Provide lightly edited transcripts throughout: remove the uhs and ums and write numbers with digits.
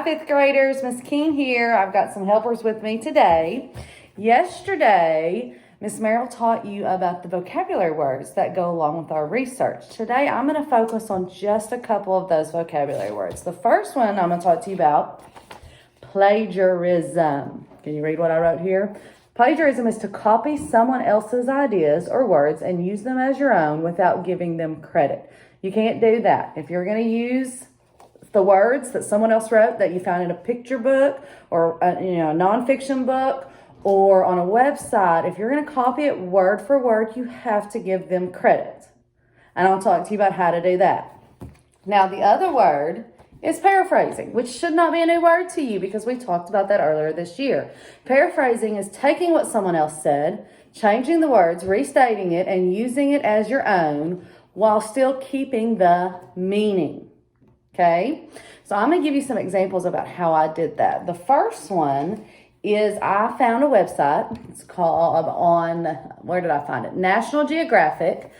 fifth graders, Miss King here. I've got some helpers with me today. Yesterday, Miss Merrill taught you about the vocabulary words that go along with our research. Today, I'm going to focus on just a couple of those vocabulary words. The first one I'm going to talk to you about, plagiarism. Can you read what I wrote here? Plagiarism is to copy someone else's ideas or words and use them as your own without giving them credit. You can't do that. If you're going to use the words that someone else wrote that you found in a picture book or a nonfiction book or on a website, if you're going to copy it word for word, you have to give them credit. And I'll talk to you about how to do that. Now, the other word is paraphrasing, which should not be a new word to you because we talked about that earlier this year. Paraphrasing is taking what someone else said, changing the words, restating it, and using it as your own while still keeping the meaning. Okay? So I'm going to give you some examples about how I did that. The first one is I found a website. It's called where did I find it? National Geographic,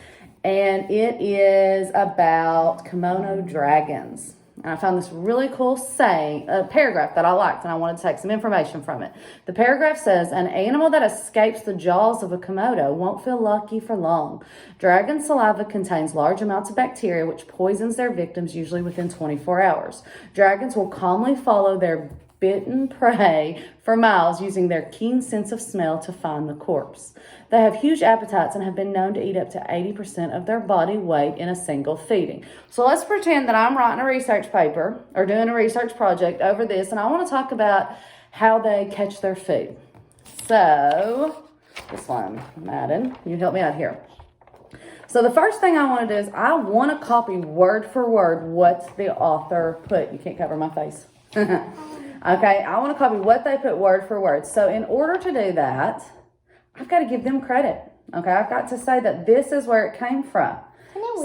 and it is about kimono dragons. And I found this really cool paragraph that I liked, and I wanted to take some information from it. The paragraph says, an animal that escapes the jaws of a Komodo won't feel lucky for long. Dragon saliva contains large amounts of bacteria, which poisons their victims usually within 24 hours. Dragons will calmly follow their bitten prey for miles using their keen sense of smell to find the corpse. They have huge appetites and have been known to eat up to 80% of their body weight in a single feeding. So let's pretend that I'm writing a research paper or doing a research project over this, and I want to talk about how they catch their food. So, this one, Madden, you help me out here. So the first thing I want to do is I want to copy word for word what the author put. You can't cover my face. Okay, I want to copy what they put word for word. So in order to do that, I've got to give them credit. Okay, I've got to say that this is where it came from.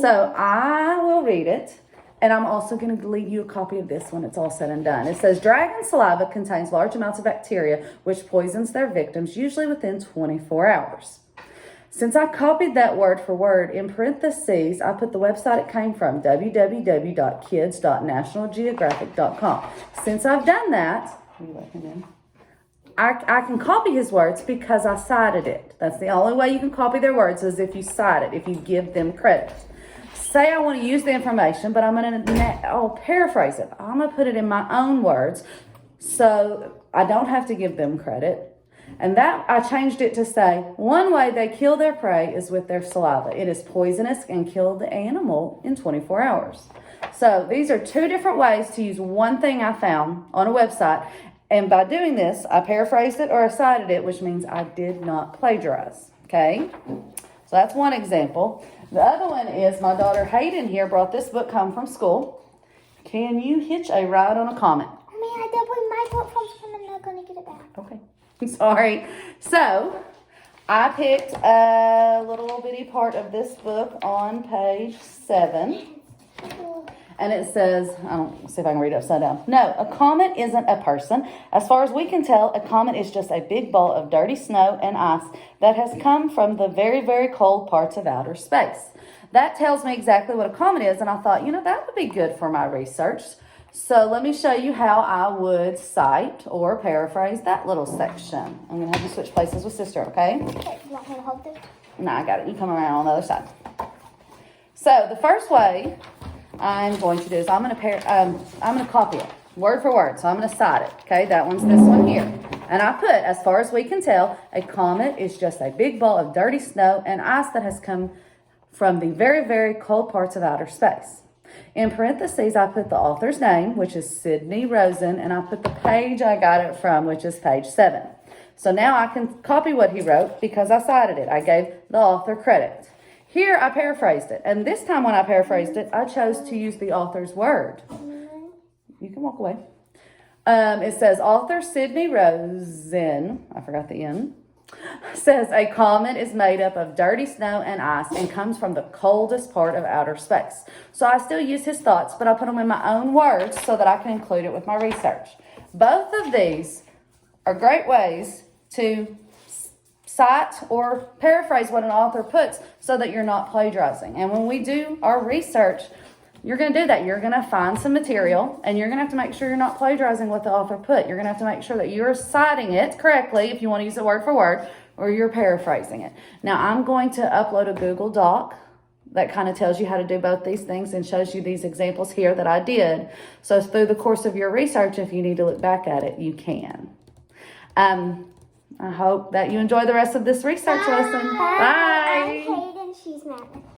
So I will read it, and I'm also going to leave you a copy of this when it's all said and done. It says, dragon saliva contains large amounts of bacteria, which poisons their victims, usually within 24 hours. Since I copied that word for word, in parentheses, I put the website it came from, www.kids.nationalgeographic.com. Since I've done that, I can copy his words because I cited it. That's the only way you can copy their words is if you cite it, if you give them credit. Say I want to use the information, but I'll paraphrase it. I'm going to put it in my own words so I don't have to give them credit. And that I changed it to say, one way they kill their prey is with their saliva. It is poisonous and kill the animal in 24 hours. So these are two different ways to use one thing I found on a website. And by doing this, I paraphrased it or I cited it, which means I did not plagiarize. Okay? So that's one example. The other one is my daughter Hayden here brought this book home from school. Can you hitch a ride on a comet? I doubled my book from school and I'm not going to get it back. Okay. Sorry. So, I picked a little bitty part of this book on page 7. And it says, let's see if I can read it upside down. No, a comet isn't a person. As far as we can tell, a comet is just a big ball of dirty snow and ice that has come from the very, very cold parts of outer space. That tells me exactly what a comet is, and I thought, that would be good for my research. So let me show you how I would cite or paraphrase that little section. I'm going to have you switch places with sister, okay? Okay, you want me to hold this? No, I got it. You come around on the other side. So the first way I'm going to do is I'm going to copy it word for word. So I'm going to cite it. Okay, that one's this one here. And I put, as far as we can tell, a comet is just a big ball of dirty snow and ice that has come from the very, very cold parts of outer space. In parentheses, I put the author's name, which is Sydney Rosen, and I put the page I got it from, which is page 7. So now I can copy what he wrote because I cited it. I gave the author credit. Here, I paraphrased it. And this time when I paraphrased it, I chose to use the author's word. You can walk away. It says, author Sydney Rosen, I forgot the N, says a comet is made up of dirty snow and ice and comes from the coldest part of outer space. So I still use his thoughts, but I put them in my own words so that I can include it with my research. Both of these are great ways to cite or paraphrase what an author puts so that you're not plagiarizing. And when we do our research, you're going to do that. You're going to find some material, and you're going to have to make sure you're not plagiarizing what the author put. You're going to have to make sure that you're citing it correctly if you want to use it word for word, or you're paraphrasing it. Now, I'm going to upload a Google Doc that kind of tells you how to do both these things and shows you these examples here that I did. So through the course of your research, if you need to look back at it, you can. I hope that you enjoy the rest of this research lesson. Bye. I'm Kate and she's Madeline.